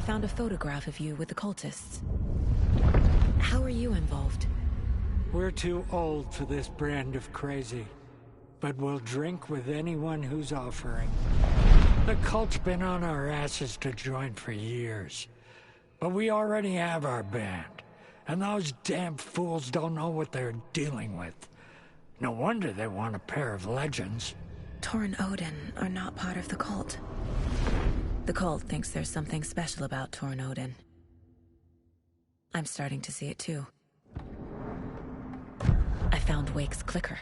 found a photograph of you with the cultists. How are you involved? We're too old for this brand of crazy, but we'll drink with anyone who's offering. The cult's been on our asses to join for years, but we already have our band, and those damn fools don't know what they're dealing with. No wonder they want a pair of legends. Tor and Odin are not part of the cult. The cult thinks there's something special about Tor and Odin. I'm starting to see it too. I found Wake's clicker.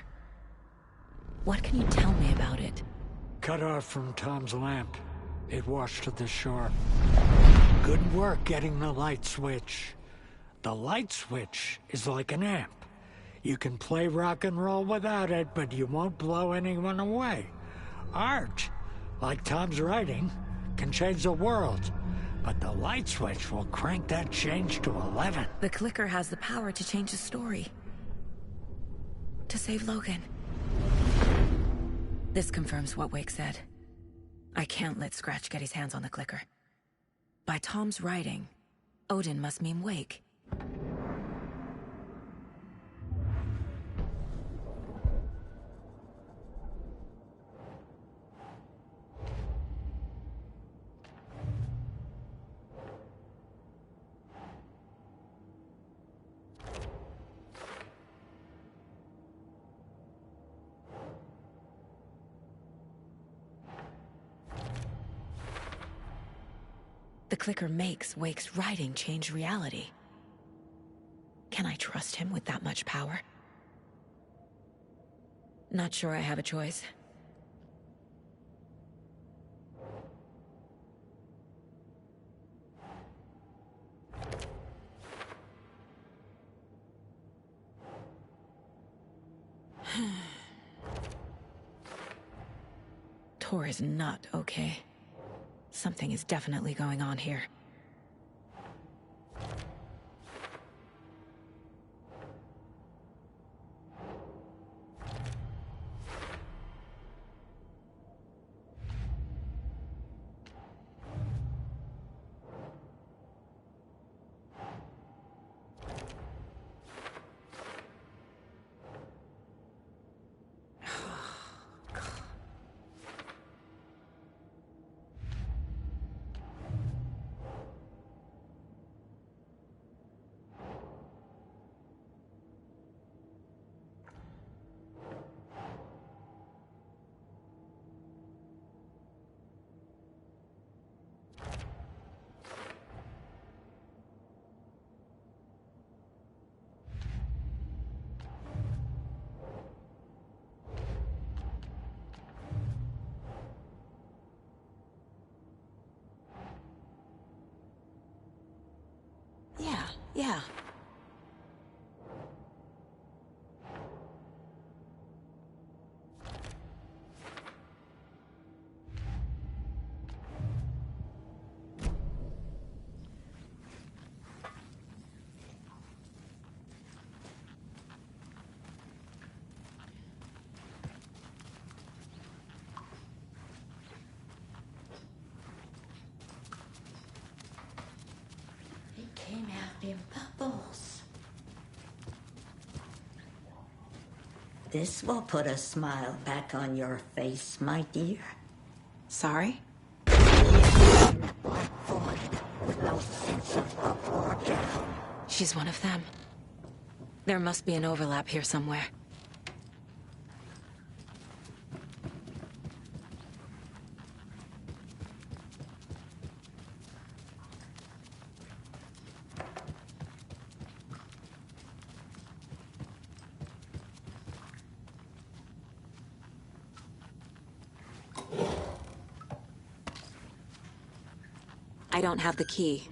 What can you tell me about it? Cut off from Tom's lamp. It washed to the shore. Good work getting the light switch. The light switch is like an amp. You can play rock and roll without it, but you won't blow anyone away. Art, like Tom's writing, can change the world, but the light switch will crank that change to 11. The clicker has the power to change the story. To save Logan. This confirms what Wake said. I can't let Scratch get his hands on the clicker. By Tom's writing, Odin must mean Wake. The clicker makes Wake's writing change reality. Can I trust him with that much power? Not sure I have a choice. Tor is not okay. Something is definitely going on here. Yeah. He came out in bubbles. This will put a smile back on your face, my dear. Sorry? She's one of them. There must be an overlap here somewhere. I don't have the key.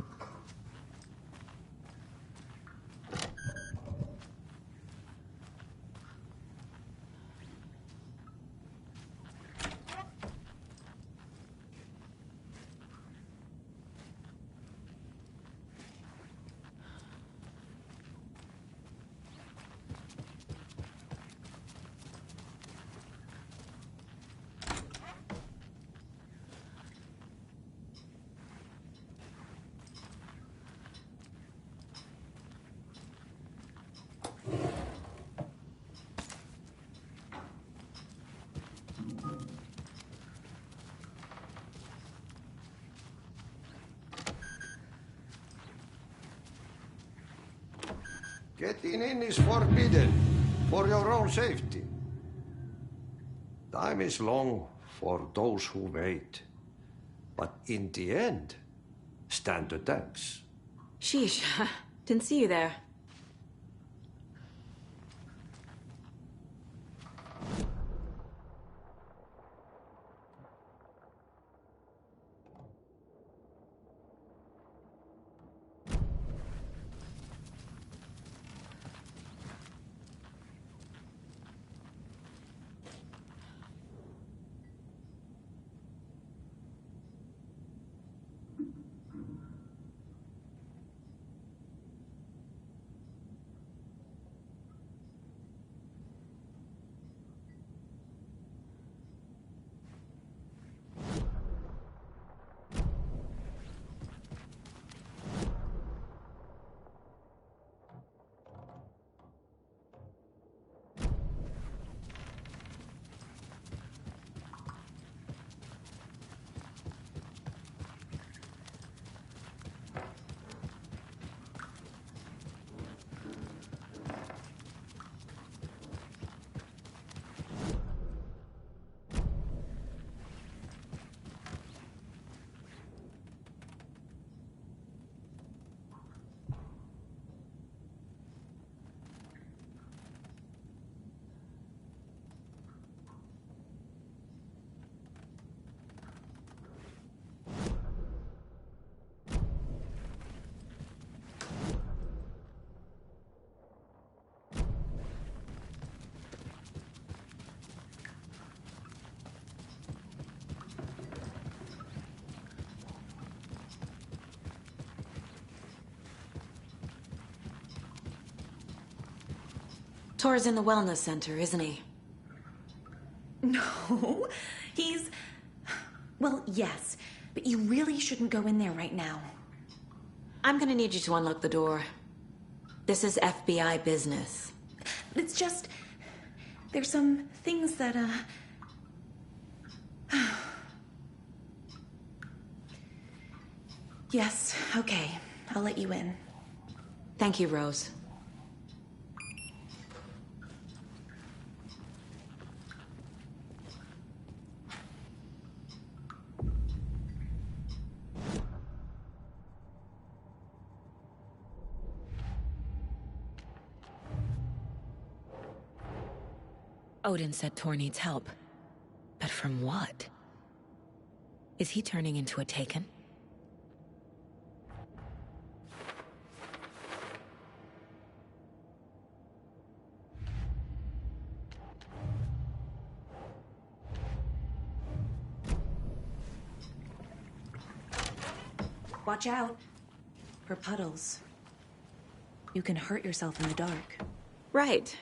Getting in is forbidden, for your own safety. Time is long for those who wait. But in the end, stand the thanks. Sheesh, didn't see you there. Tor's in the wellness center, isn't he? No, he's... Well, yes, but you really shouldn't go in there right now. I'm gonna need you to unlock the door. This is FBI business. It's just... There's some things that, Yes, okay. I'll let you in. Thank you, Rose. Odin said Tor needs help. But from what? Is he turning into a Taken? Watch out for puddles. You can hurt yourself in the dark. Right.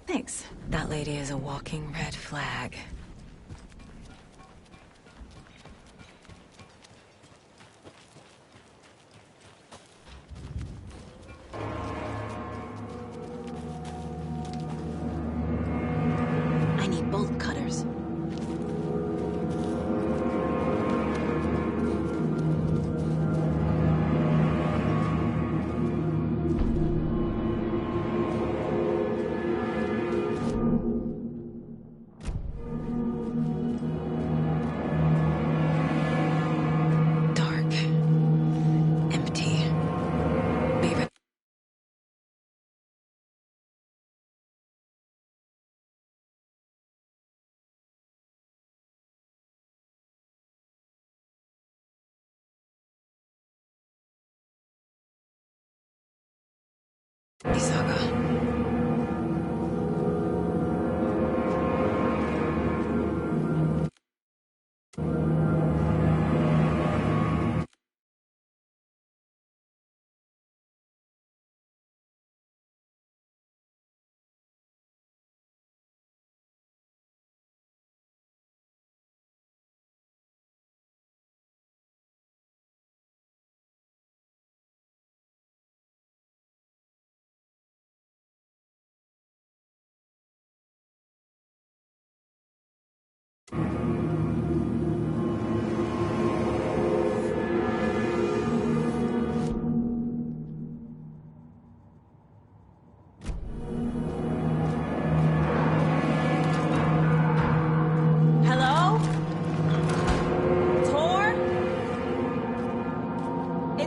Thanks. That lady is a walking red flag. I need bolt cutters. Saga.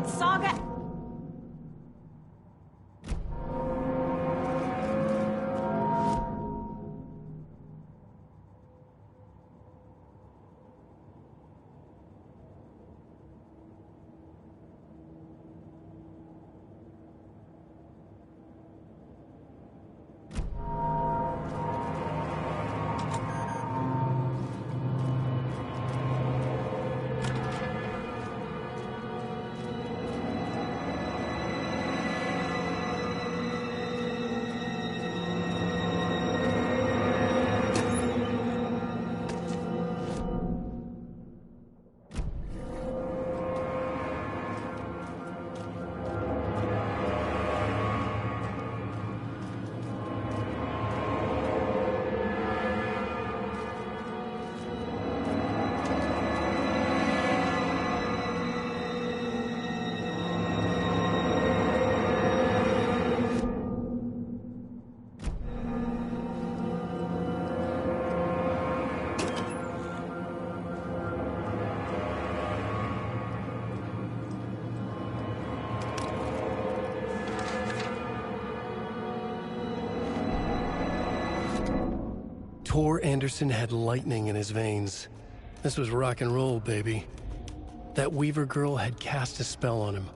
Vinland Saga. Tor Anderson had lightning in his veins. This was rock and roll, baby. That Weaver girl had cast a spell on him.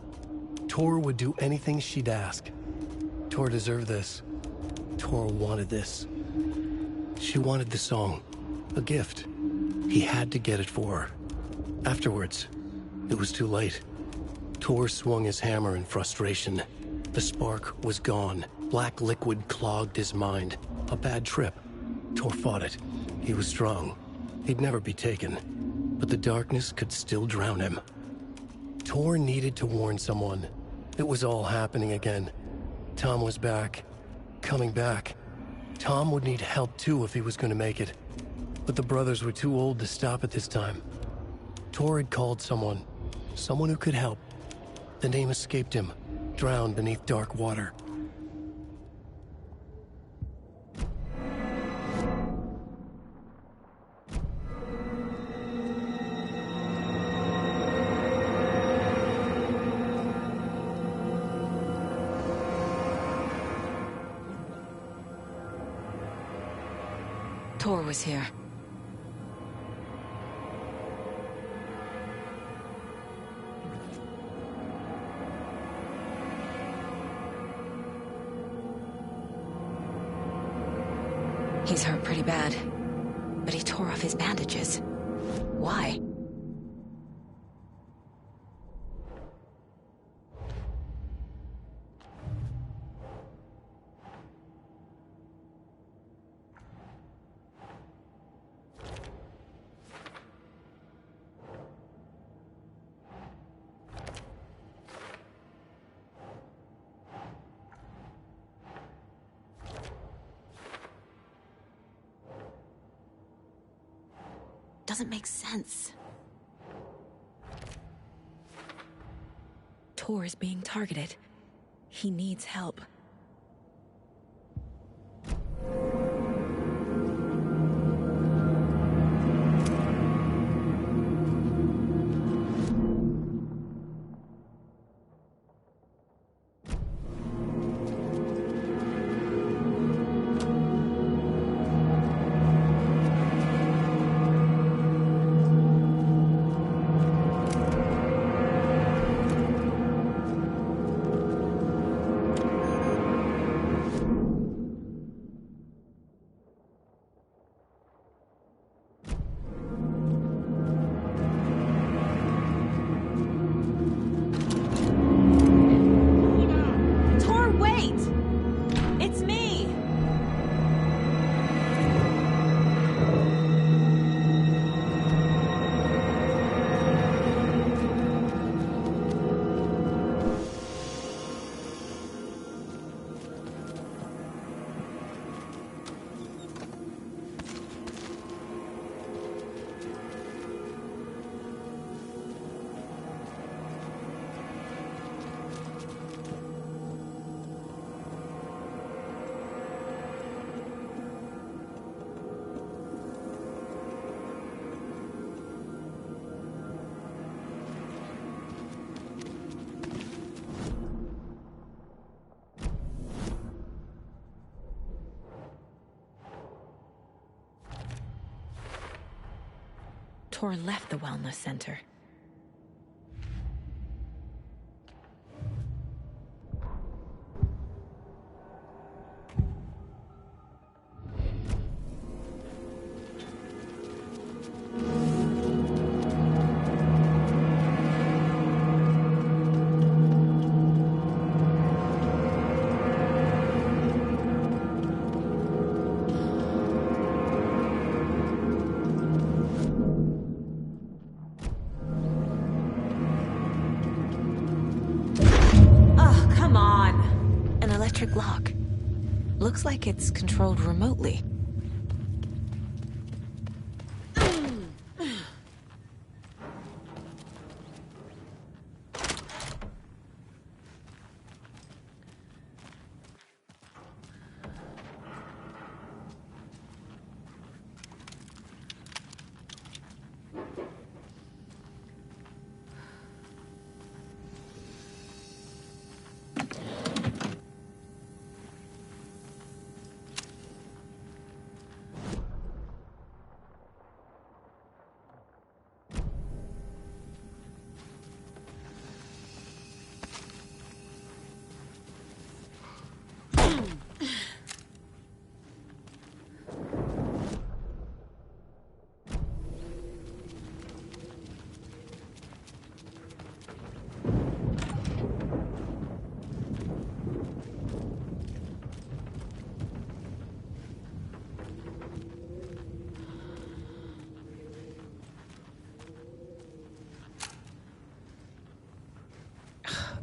Tor would do anything she'd ask. Tor deserved this. Tor wanted this. She wanted the song. A gift. He had to get it for her. Afterwards, it was too late. Tor swung his hammer in frustration. The spark was gone. Black liquid clogged his mind. A bad trip. Tor fought it. He was strong. He'd never be taken. But the darkness could still drown him. Tor needed to warn someone. It was all happening again. Tom was back. Coming back. Tom would need help too if he was going to make it. But the brothers were too old to stop at this time. Tor had called someone. Someone who could help. The name escaped him. Drowned beneath dark water. Tor was here. He's hurt pretty bad, but he tore off his bandages. Why? Doesn't make sense. Tor is being targeted. He needs help. Tor left the wellness center. Electric lock. Looks like it's controlled remotely.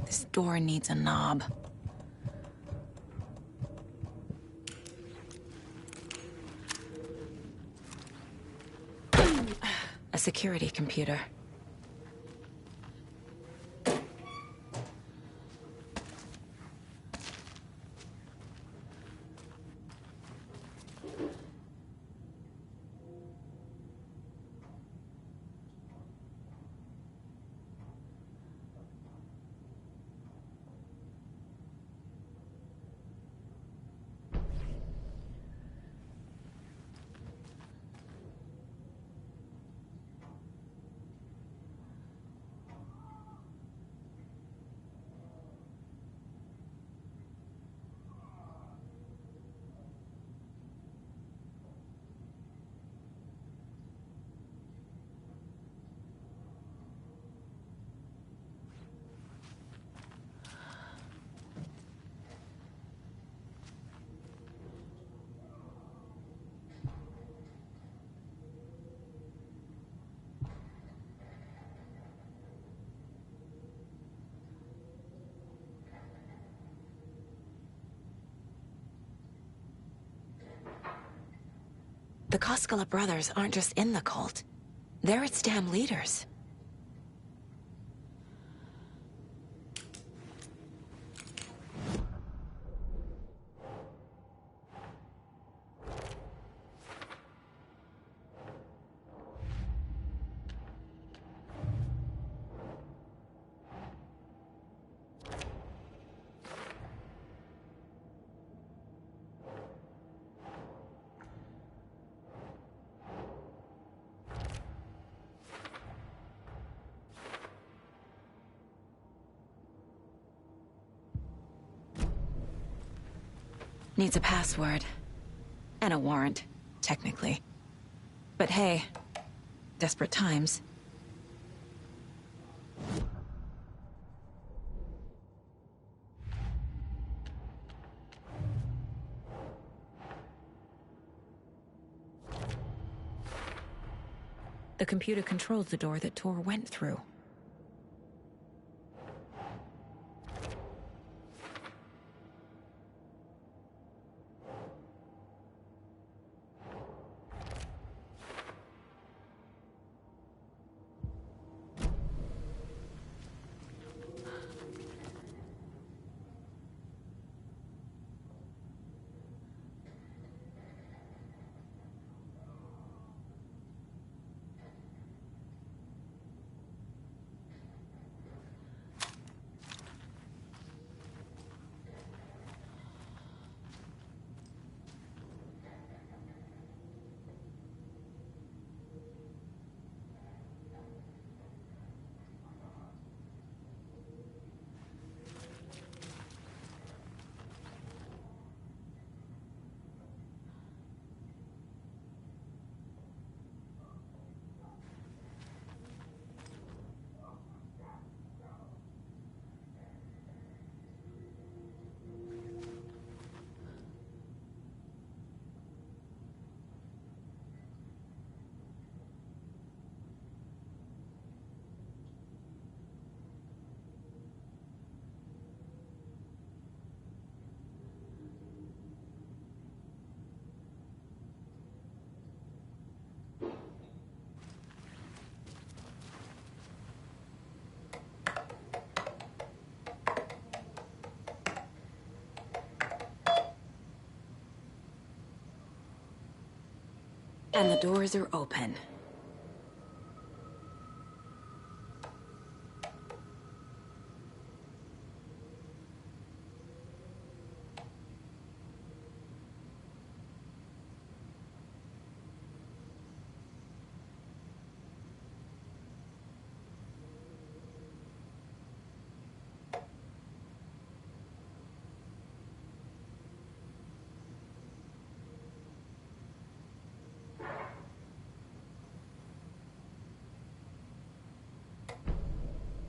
This door needs a knob. A security computer. The Koskela brothers aren't just in the cult. They're its damn leaders. Needs a password. And a warrant, technically. But hey, desperate times. The computer controls the door that Tor went through. And the doors are open.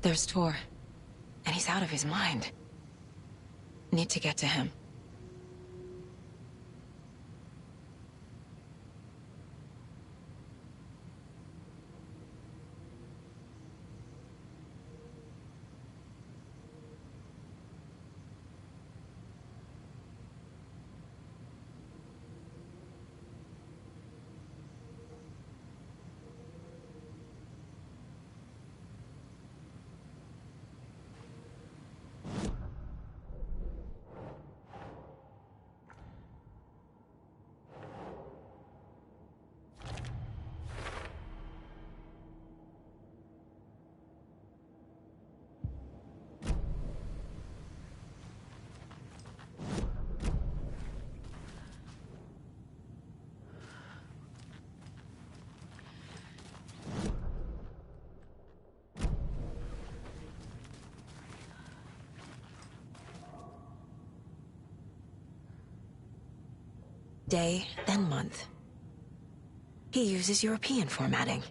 There's Tor. And he's out of his mind. Need to get to him. Day, then month. He uses European formatting.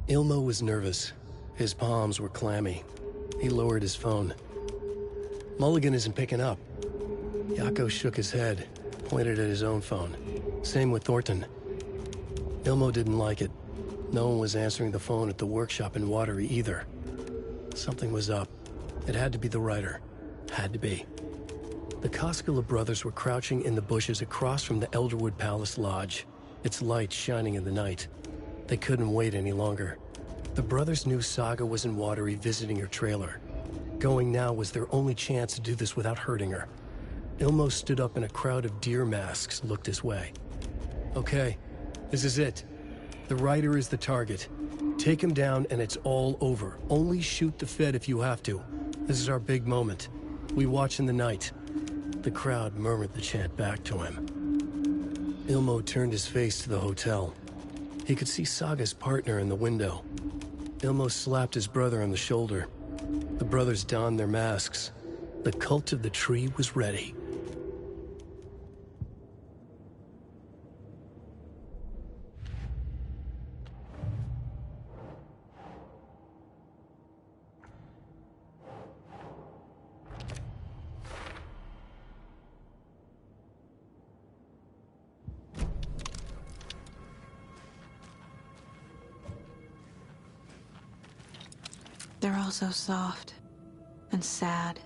Ilmo was nervous. His palms were clammy. He lowered his phone. Mulligan isn't picking up. Yako shook his head, pointed at his own phone. Same with Thornton. Ilmo didn't like it. No one was answering the phone at the workshop in Watery either. Something was up. It had to be the writer. Had to be. The Koskela brothers were crouching in the bushes across from the Elderwood Palace Lodge, its lights shining in the night. They couldn't wait any longer. The brothers knew Saga was in Watery visiting her trailer. Going now was their only chance to do this without hurting her. Ilmo stood up and a crowd of deer masks looked his way. Okay, this is it. The writer is the target. Take him down and it's all over. Only shoot the Fed if you have to. This is our big moment. We watch in the night. The crowd murmured the chant back to him. Ilmo turned his face to the hotel. He could see Saga's partner in the window. Ilmo slapped his brother on the shoulder. The brothers donned their masks. The cult of the tree was ready. They're all so soft and sad.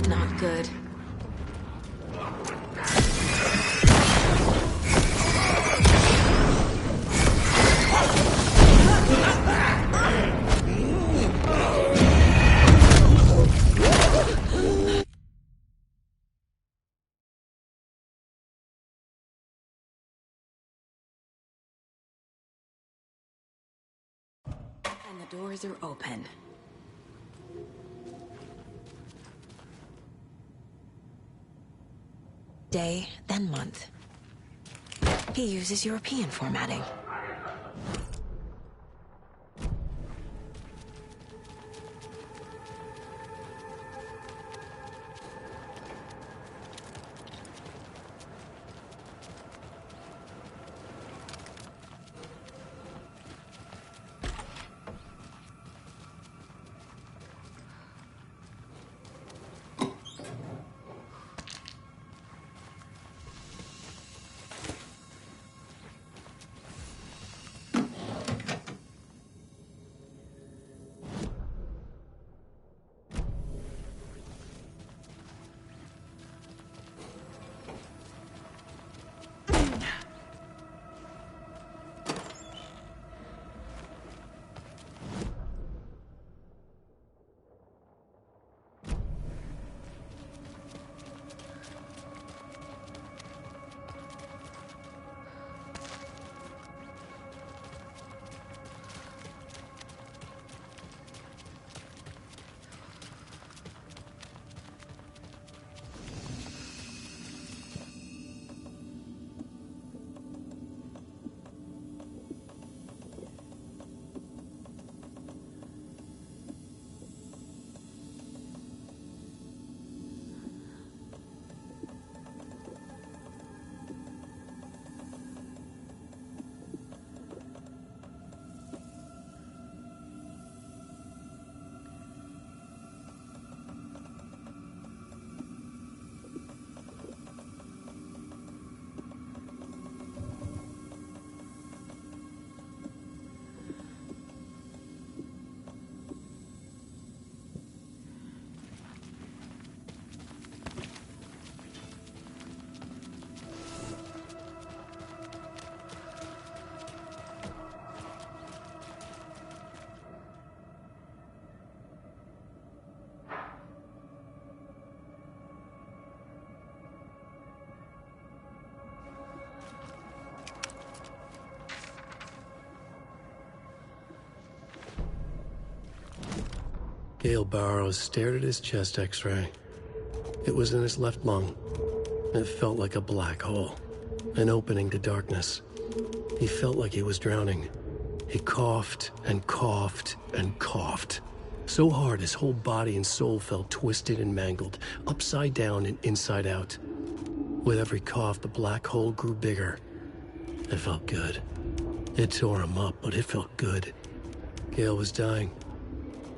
Not good. And the doors are open. Day, then month. He uses European formatting. Gale Barrows stared at his chest x-ray. It was in his left lung. It felt like a black hole, an opening to darkness. He felt like he was drowning. He coughed and coughed and coughed. So hard his whole body and soul felt twisted and mangled, upside down and inside out. With every cough, the black hole grew bigger. It felt good. It tore him up, but it felt good. Gale was dying.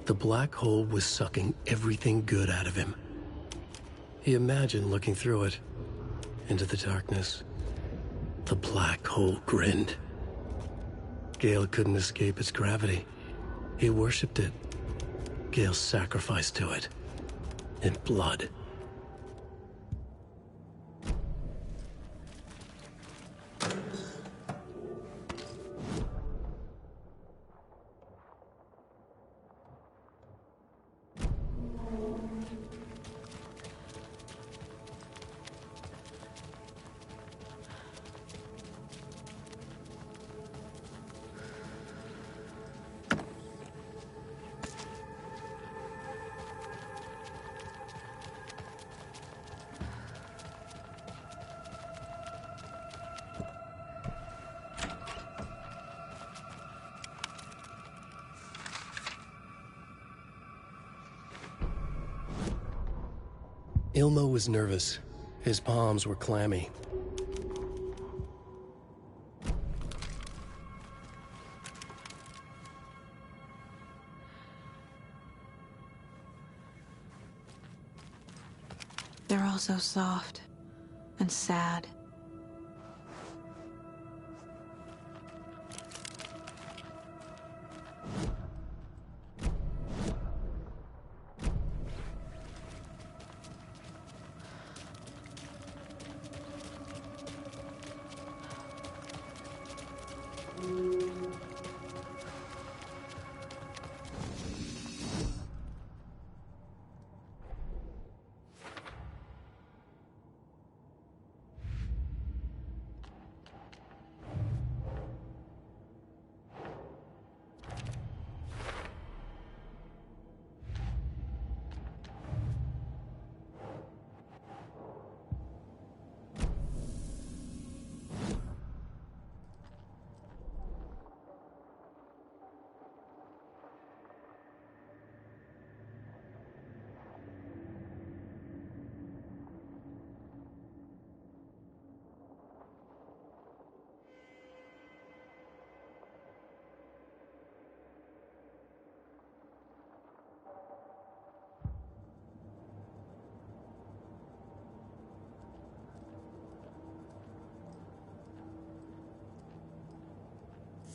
The black hole was sucking everything good out of him. He imagined looking through it, into the darkness. The black hole grinned. Gale couldn't escape its gravity. He worshipped it. Gale sacrificed to it. In blood. Ilmo was nervous. His palms were clammy. They're all so soft and sad.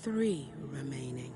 Three remaining.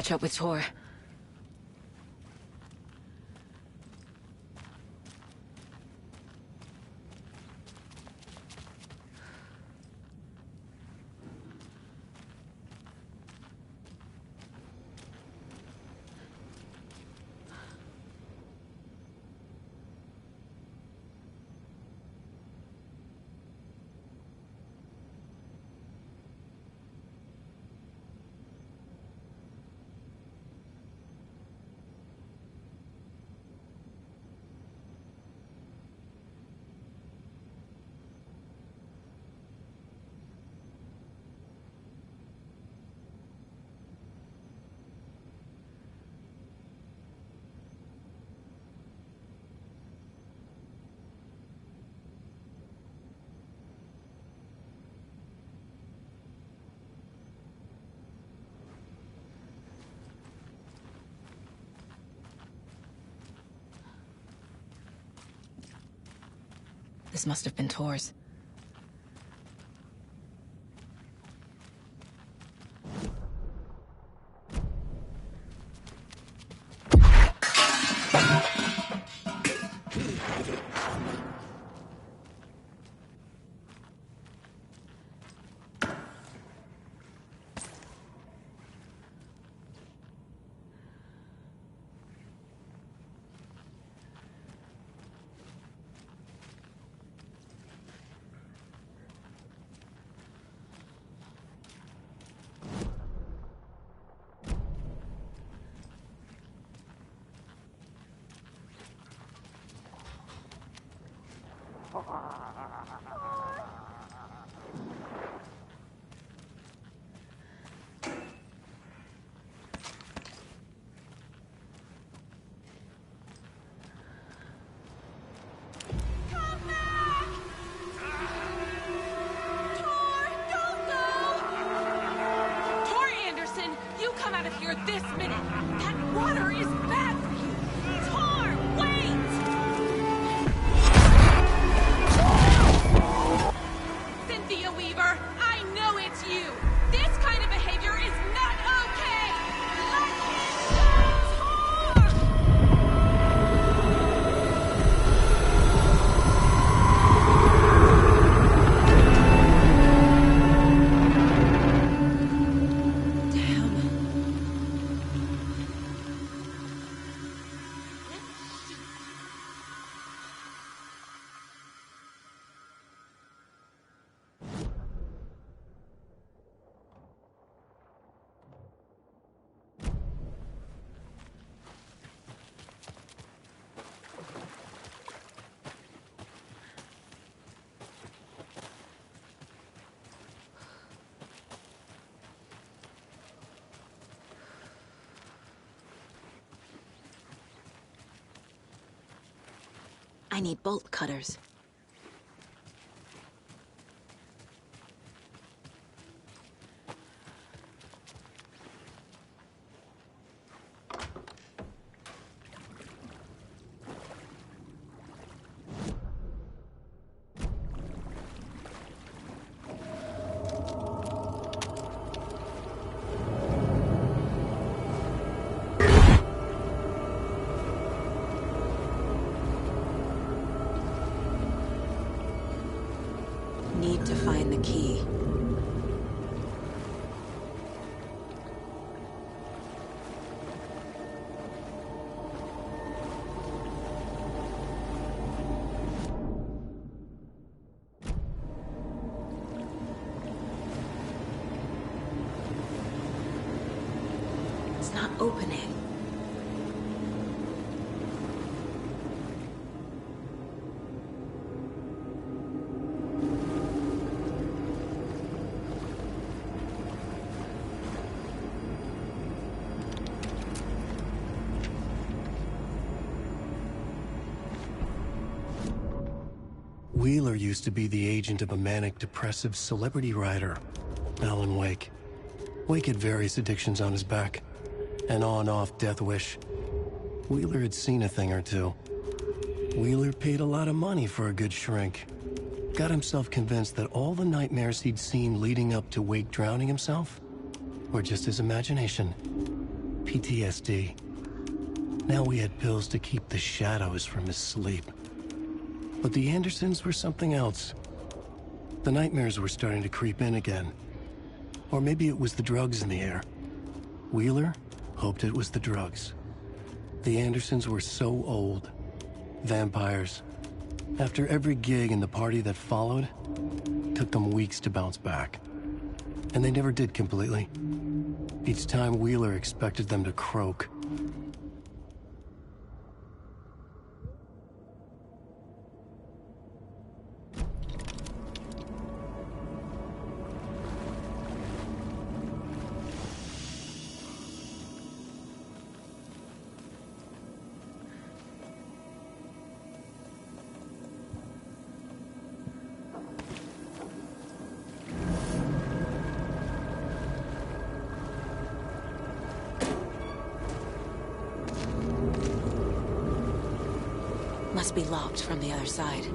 catch up with Tor. This must have been Tor's. This minute! That water is bad for you! Tor, wait! Cynthia Weaver, I know it's you! This kind of behavior is not okay! Let I need bolt cutters. Need to find the key. It's not opening. Wheeler used to be the agent of a manic-depressive celebrity writer, Alan Wake. Wake had various addictions on his back, an on-off death wish. Wheeler had seen a thing or two. Wheeler paid a lot of money for a good shrink. Got himself convinced that all the nightmares he'd seen leading up to Wake drowning himself were just his imagination. PTSD. Now we had pills to keep the shadows from his sleep. But the Andersons were something else. The nightmares were starting to creep in again. Or maybe it was the drugs in the air. Wheeler hoped it was the drugs. The Andersons were so old. Vampires. After every gig and the party that followed, took them weeks to bounce back. And they never did completely. Each time Wheeler expected them to croak. Must be locked from the other side.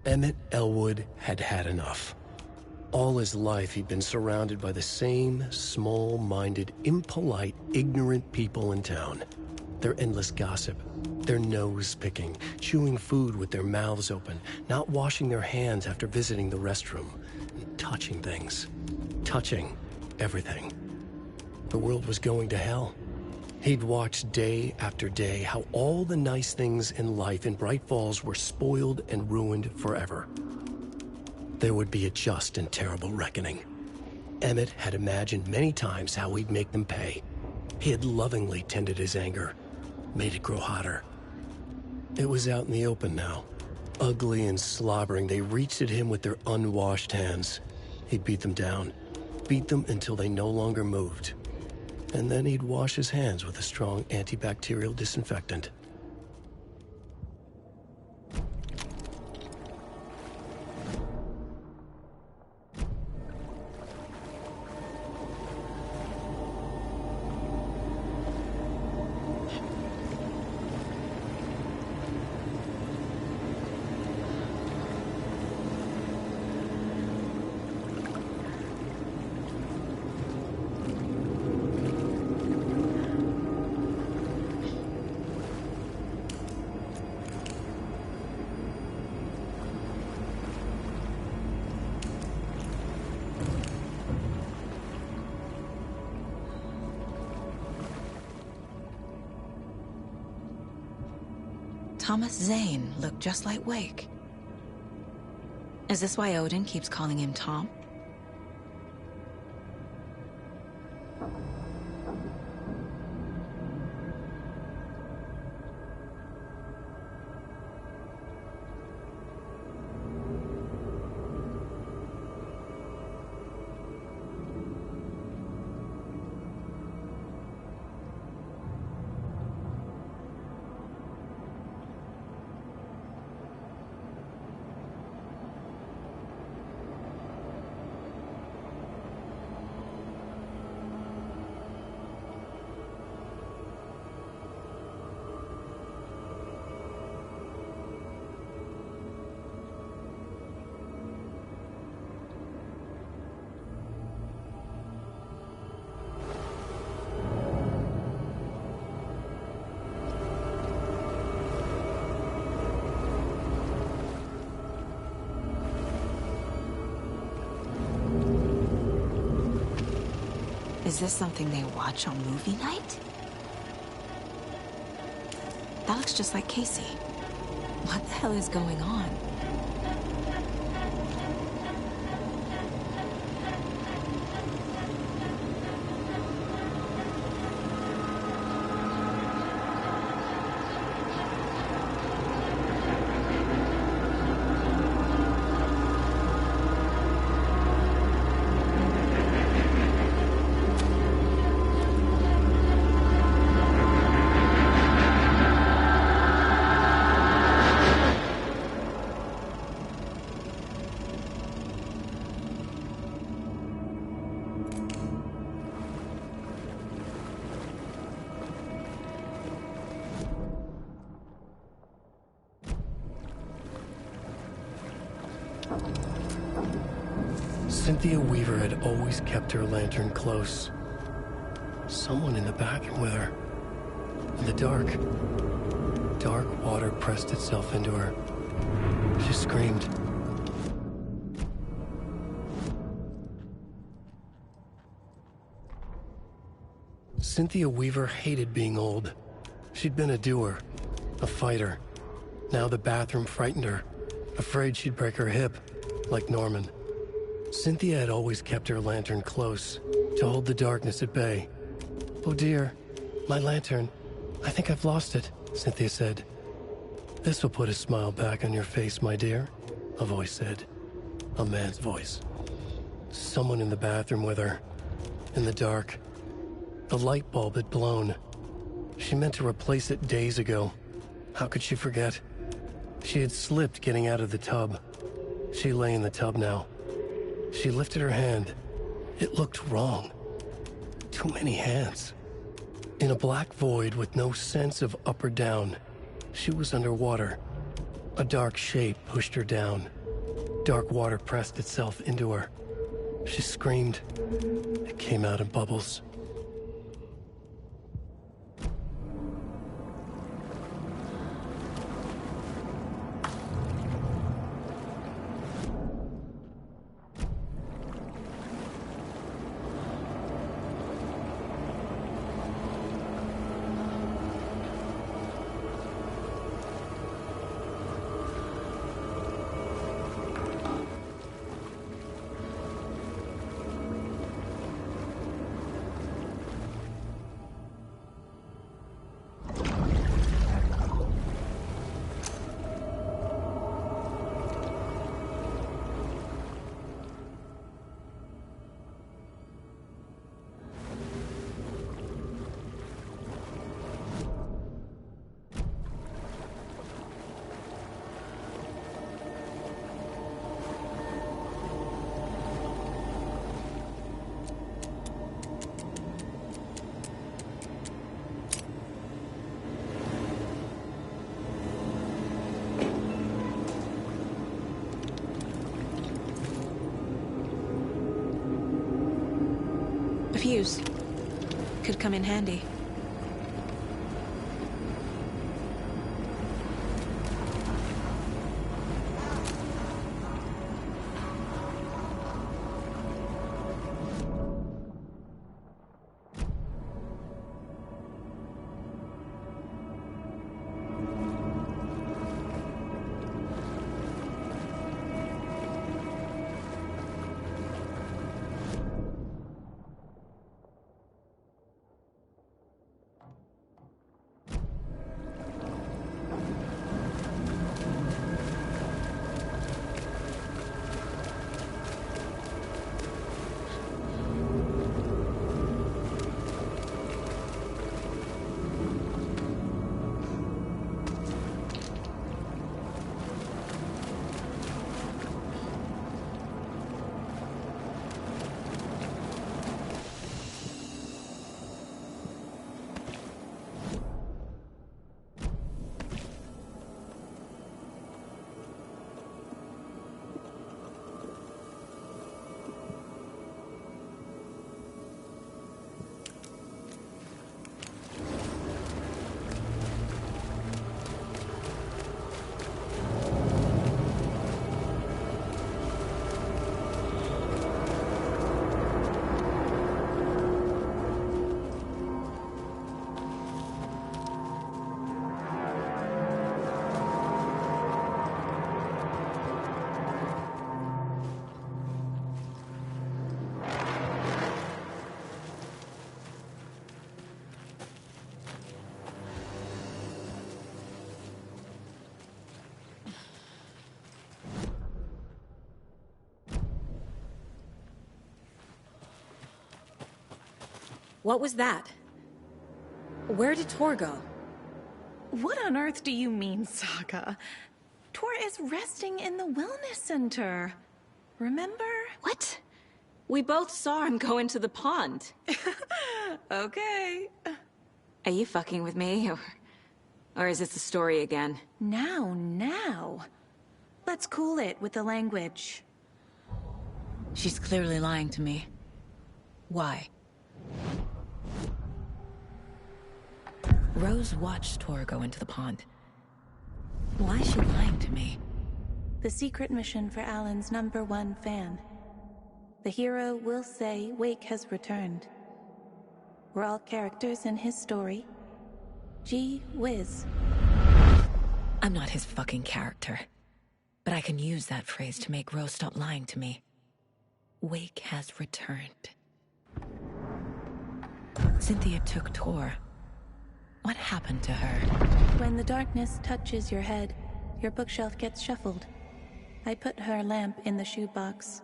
Emmett Elwood had had enough. All his life he'd been surrounded by the same small-minded, impolite, ignorant people in town. Their endless gossip, their nose-picking, chewing food with their mouths open, not washing their hands after visiting the restroom, and touching things. Touching everything. The world was going to hell. He'd watched day after day how all the nice things in life in Bright Falls were spoiled and ruined forever. There would be a just and terrible reckoning. Emmett had imagined many times how he'd make them pay. He had lovingly tended his anger, made it grow hotter. It was out in the open now. Ugly and slobbering, they reached at him with their unwashed hands. He'd beat them down, beat them until they no longer moved. And then he'd wash his hands with a strong antibacterial disinfectant. Thomas Zane looked just like Wake. Is this why Odin keeps calling him Tom? Is this something they watch on movie night? That looks just like Casey. What the hell is going on? Cynthia Weaver had always kept her lantern close. Someone in the bathroom with her. In the dark. Dark water pressed itself into her. She screamed. Cynthia Weaver hated being old. She'd been a doer, a fighter. Now the bathroom frightened her, afraid she'd break her hip, like Norman. Cynthia had always kept her lantern close, to hold the darkness at bay. "Oh dear, my lantern. I think I've lost it," Cynthia said. "This will put a smile back on your face, my dear," a voice said. A man's voice. Someone in the bathroom with her. In the dark. The light bulb had blown. She meant to replace it days ago. How could she forget? She had slipped getting out of the tub. She lay in the tub now. She lifted her hand. It looked wrong. Too many hands. In a black void with no sense of up or down, she was underwater. A dark shape pushed her down. Dark water pressed itself into her. She screamed. It came out in bubbles. Fuse. Could come in handy. What was that? Where did Tor go? What on earth do you mean, Saga? Tor is resting in the wellness center. Remember? What? We both saw him go into the pond. Okay. Are you fucking with me? Or is this the story again? Now. Let's cool it with the language. She's clearly lying to me. Why? Rose watched Tor go into the pond. Why is she lying to me? The secret mission for Alan's #1 fan. The hero will say Wake has returned. We're all characters in his story. Gee whiz. I'm not his fucking character. But I can use that phrase to make Rose stop lying to me. Wake has returned. Cynthia took Tor. What happened to her? When the darkness touches your head, your bookshelf gets shuffled. I put her lamp in the shoebox.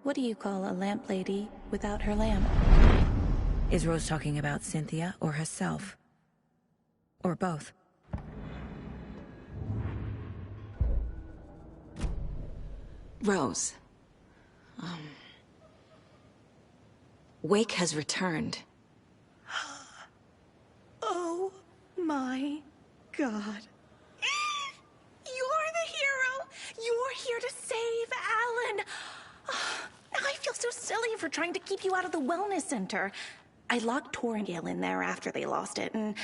What do you call a lamp lady without her lamp? Is Rose talking about Cynthia or herself? Or both? Rose. Wake has returned. Oh my God. You're the hero! You're here to save Alan! I feel so silly for trying to keep you out of the wellness center. I locked Tor and Gale in there after they lost it, and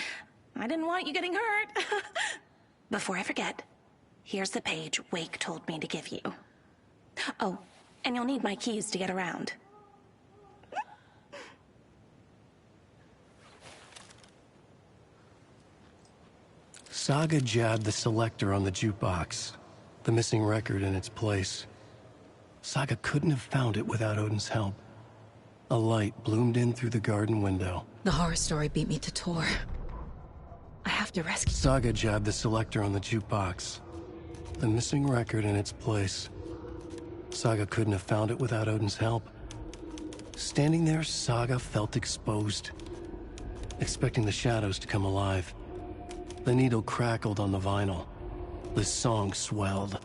I didn't want you getting hurt. Before I forget, here's the page Wake told me to give you. Oh, and you'll need my keys to get around. Saga jabbed the selector on the jukebox, the missing record in its place. Saga couldn't have found it without Odin's help. A light bloomed in through the garden window. The horror story beat me to Tor. I have to rescue... Saga jabbed the selector on the jukebox, the missing record in its place. Saga couldn't have found it without Odin's help. Standing there, Saga felt exposed, expecting the shadows to come alive. The needle crackled on the vinyl. The song swelled.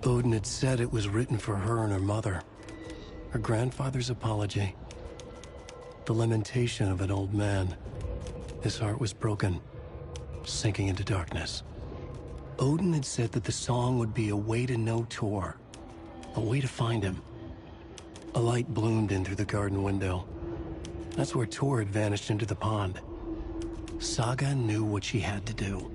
Odin had said it was written for her and her mother. Her grandfather's apology. The lamentation of an old man. His heart was broken, sinking into darkness. Odin had said that the song would be a way to know Tor, a way to find him. A light bloomed in through the garden window. That's where Tor had vanished into the pond. Saga knew what she had to do.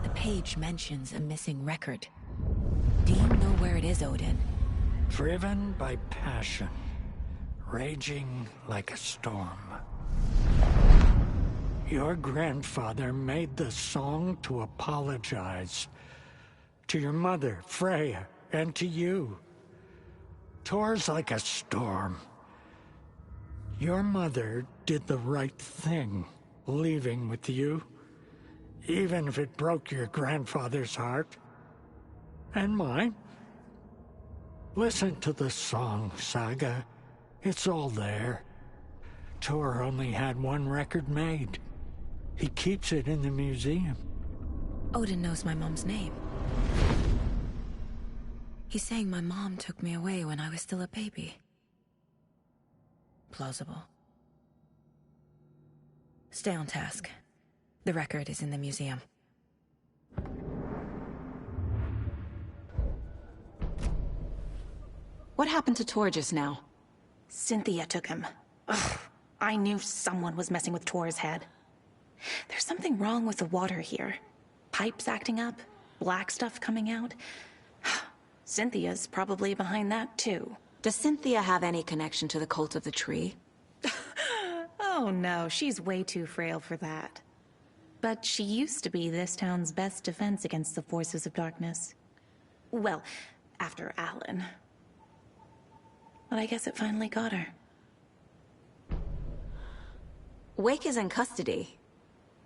The page mentions a missing record. Do you know where it is, Odin? Driven by passion, raging like a storm. Your grandfather made the song to apologize. To your mother, Freya, and to you. Tor's like a storm. Your mother did the right thing, leaving with you, even if it broke your grandfather's heart. And mine. Listen to the song, Saga. It's all there. Tor only had one record made. He keeps it in the museum. Odin knows my mom's name. He's saying my mom took me away when I was still a baby. Plausible. Stay on task. The record is in the museum. What happened to Tor just now? Cynthia took him. Ugh, I knew someone was messing with Tor's head. There's something wrong with the water here. Pipes acting up, black stuff coming out. Cynthia's probably behind that, too. Does Cynthia have any connection to the Cult of the Tree? Oh no, she's way too frail for that. But she used to be this town's best defense against the forces of darkness. Well, after Alan. But I guess it finally got her. Wake is in custody.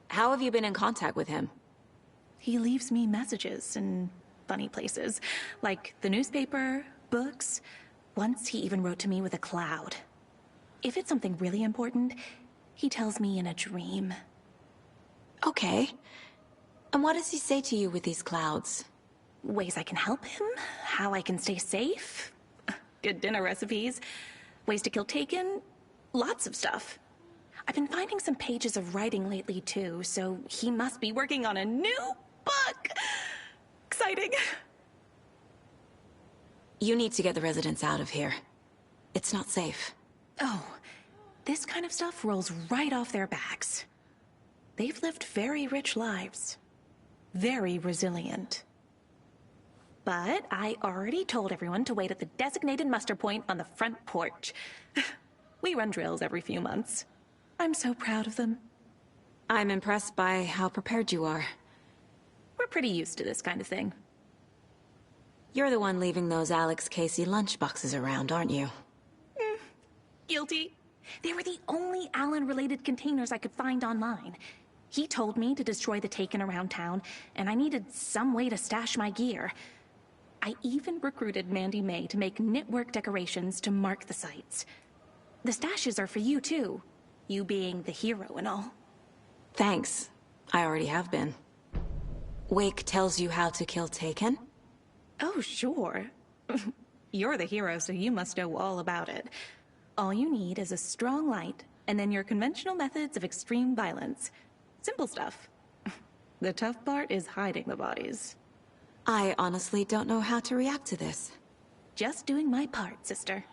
How have you been in contact with him? He leaves me messages in funny places, like the newspaper, books. Once he even wrote to me with a cloud. If it's something really important, he tells me in a dream. Okay. And what does he say to you with these clouds? Ways I can help him, how I can stay safe, good dinner recipes, ways to kill Taken, lots of stuff. I've been finding some pages of writing lately, too, so he must be working on a new book! Exciting! You need to get the residents out of here. It's not safe. Oh, this kind of stuff rolls right off their backs. They've lived very rich lives. Very resilient. But I already told everyone to wait at the designated muster point on the front porch. We run drills every few months. I'm so proud of them. I'm impressed by how prepared you are. We're pretty used to this kind of thing. You're the one leaving those Alex Casey lunchboxes around, aren't you? Guilty. They were the only Alan-related containers I could find online. He told me to destroy the Taken around town, and I needed some way to stash my gear. I even recruited Mandy May to make knitwork decorations to mark the sites. The stashes are for you, too. You being the hero and all. Thanks. I already have been. Wake tells you how to kill Taken? Oh, sure. You're the hero, so you must know all about it. All you need is a strong light, and then your conventional methods of extreme violence. Simple stuff. The tough part is hiding the bodies. I honestly don't know how to react to this. Just doing my part, sister.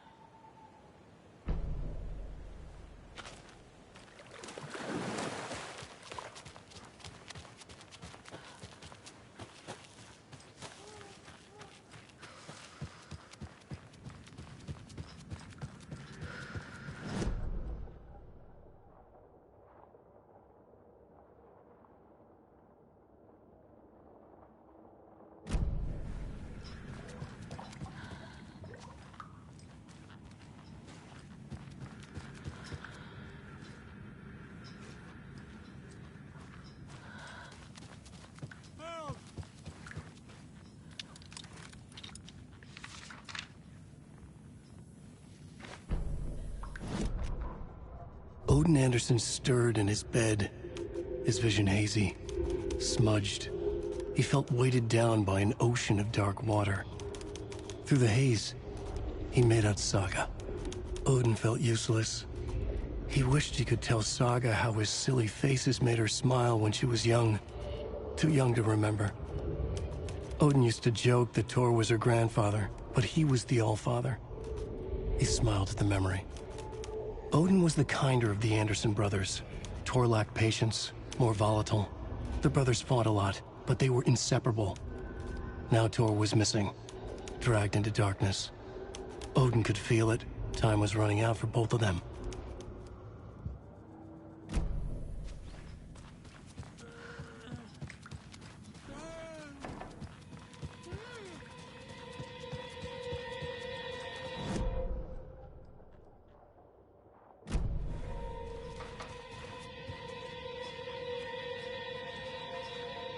Odin Anderson stirred in his bed, his vision hazy, smudged. He felt weighted down by an ocean of dark water. Through the haze, he made out Saga. Odin felt useless. He wished he could tell Saga how his silly faces made her smile when she was young. Too young to remember. Odin used to joke that Tor was her grandfather, but he was the Allfather. He smiled at the memory. Odin was the kinder of the Anderson brothers. Tor lacked patience, more volatile. The brothers fought a lot, but they were inseparable. Now Tor was missing, dragged into darkness. Odin could feel it. Time was running out for both of them.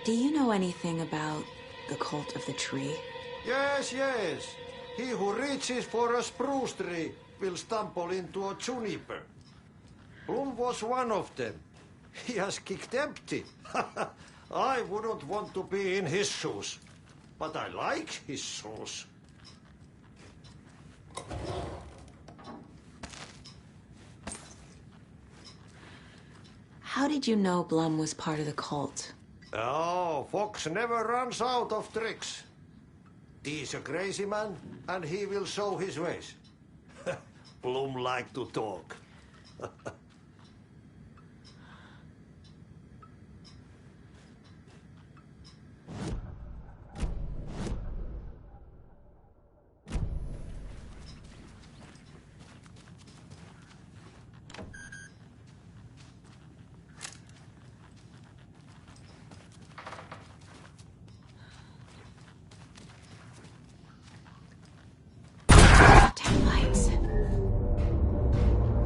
Do you know anything about the Cult of the Tree? Yes, yes. He who reaches for a spruce tree will stumble into a juniper. Bloom was one of them. He has kicked empty. I wouldn't want to be in his shoes. But I like his shoes. How did you know Blum was part of the cult? Oh, Fox never runs out of tricks. He's a crazy man, and he will show his ways. Bloom like to talk.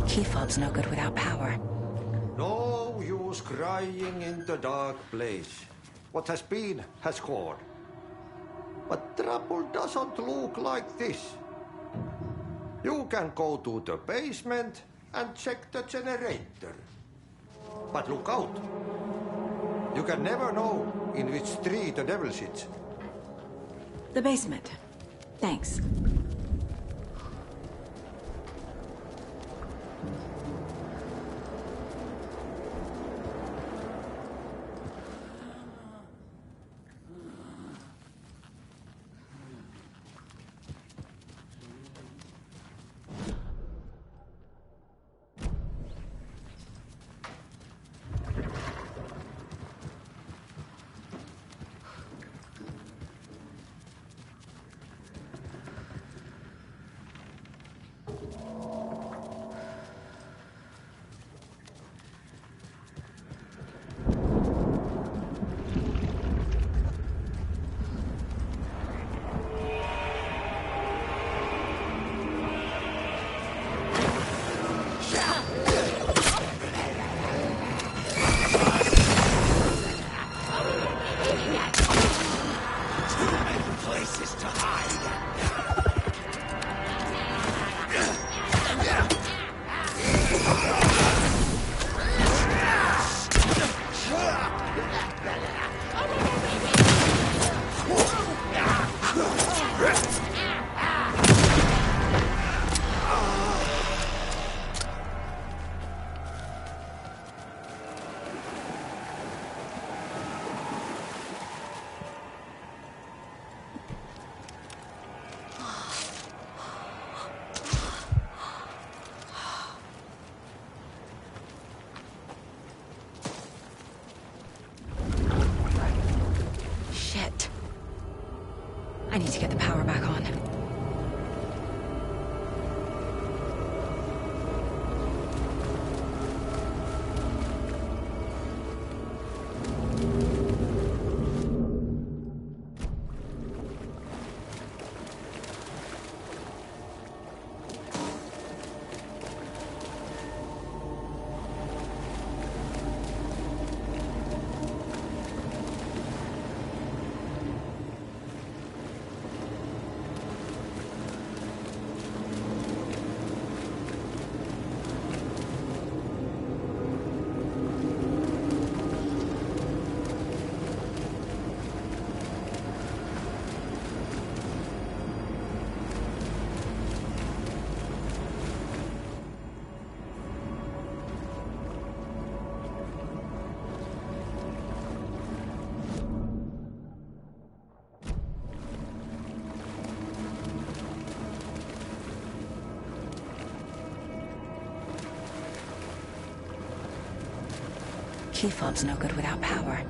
Key fob's no good without power. No use crying in the dark place. What has been has gone. But trouble doesn't look like this. You can go to the basement and check the generator. But look out. You can never know in which tree the devil sits. The basement. Thanks. Too many places to hide. Shit. I need to get the power back on. Key fob's no good without power.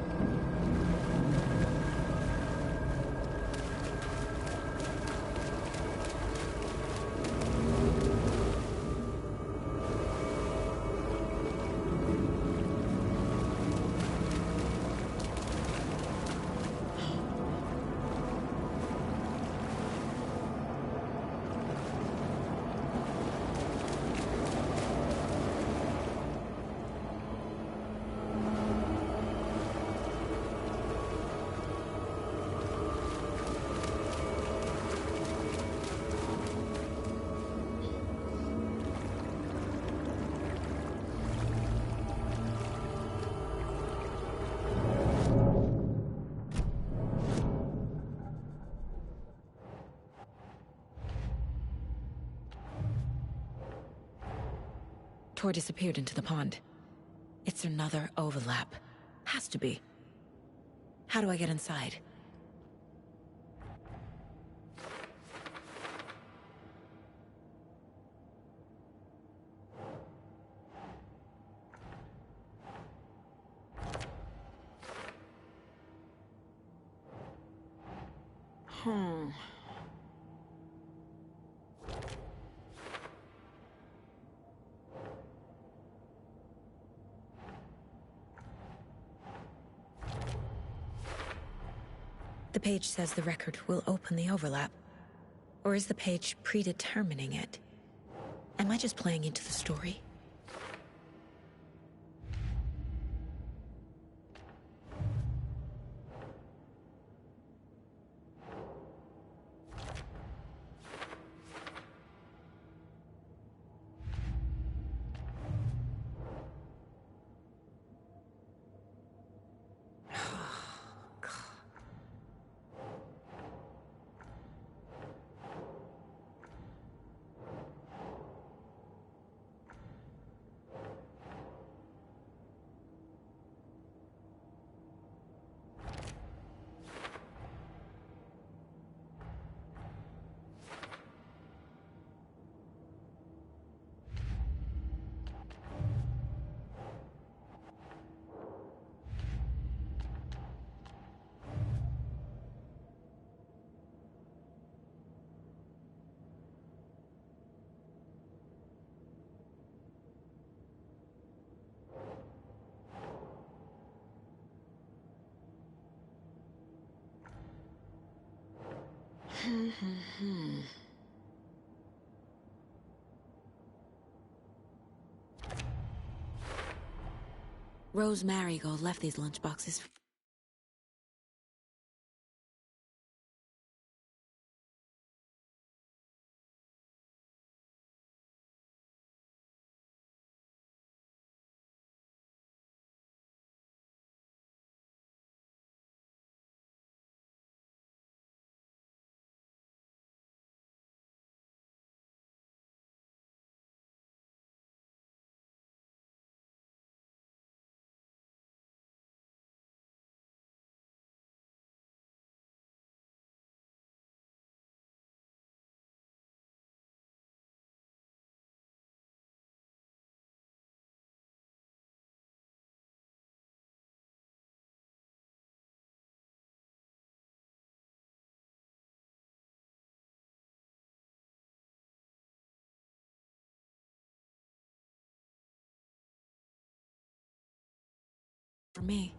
Tor disappeared into the pond. It's another overlap. Has to be. How do I get inside? The page says the record will open the overlap. Or is the page predetermining it? Am I just playing into the story? Rose Marigold left these lunchboxes For me.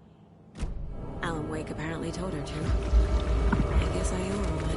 Alan Wake apparently told her to. I guess I owe her one.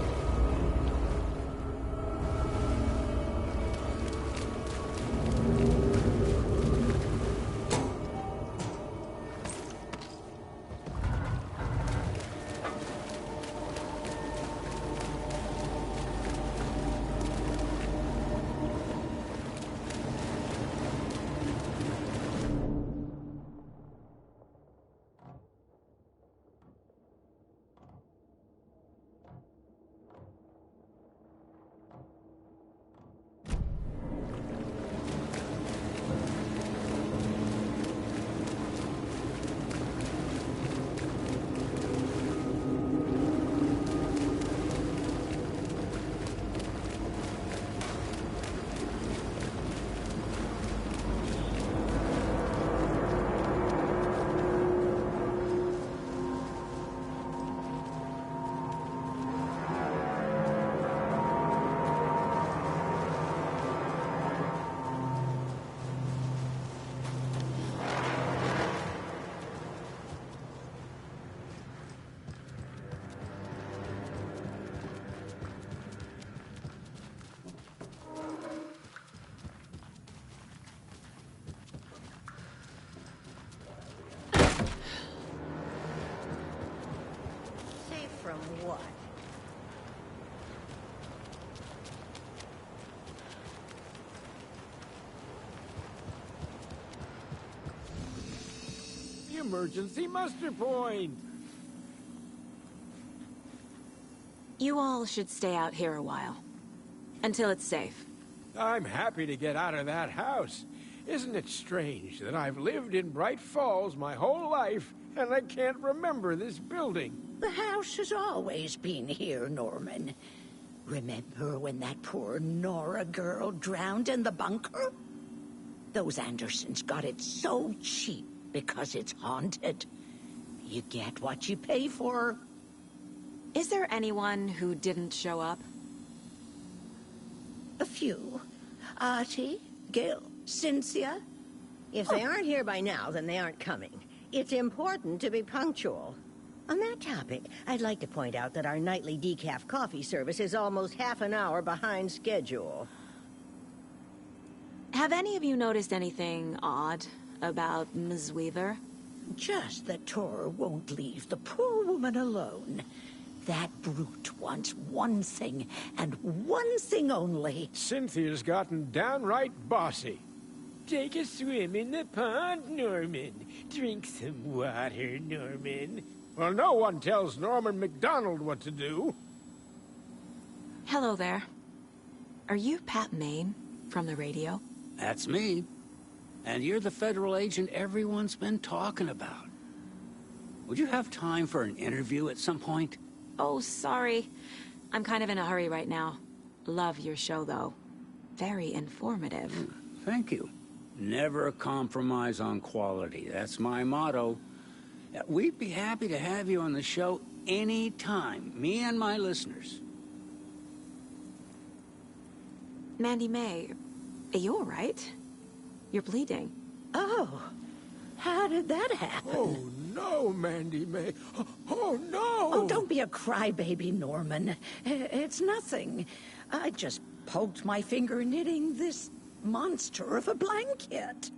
From what? Emergency muster point! You all should stay out here a while. Until it's safe. I'm happy to get out of that house. Isn't it strange that I've lived in Bright Falls my whole life, and I can't remember this building? The house has always been here, Norman. Remember when that poor Nora girl drowned in the bunker? Those Andersons got it so cheap because it's haunted. You get what you pay for. Is there anyone who didn't show up? A few. Artie, Gil, Cynthia. If they aren't here by now, then they aren't coming. It's important to be punctual. On that topic, I'd like to point out that our nightly decaf coffee service is almost half an hour behind schedule. Have any of you noticed anything odd about Ms. Weaver? Just that Tor won't leave the poor woman alone. That brute wants one thing, and one thing only. Cynthia's gotten downright bossy. Take a swim in the pond, Norman. Drink some water, Norman. Well, no one tells Norman MacDonald what to do. Hello there. Are you Pat Maine from the radio? That's me. And you're the federal agent everyone's been talking about. Would you have time for an interview at some point? Oh, sorry. I'm kind of in a hurry right now. Love your show, though. Very informative. Thank you. Never compromise on quality. That's my motto. We'd be happy to have you on the show anytime, me and my listeners. Mandy May, are you all right? You're bleeding. Oh, how did that happen? Oh, no, Mandy May. Oh, no! Oh, don't be a crybaby, Norman. It's nothing. I just poked my finger knitting this monster of a blanket.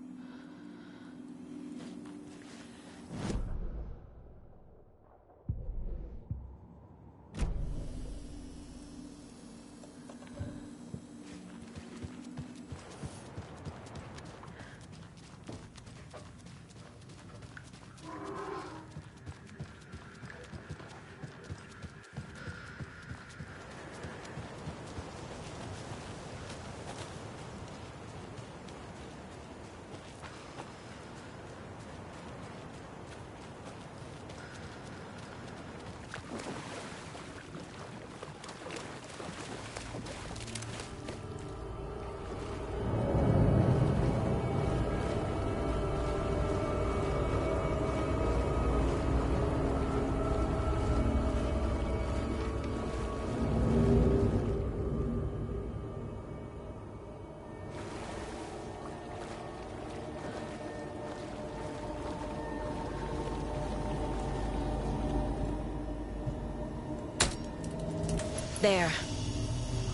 There.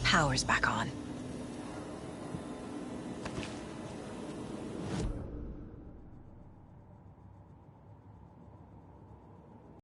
Power's back on.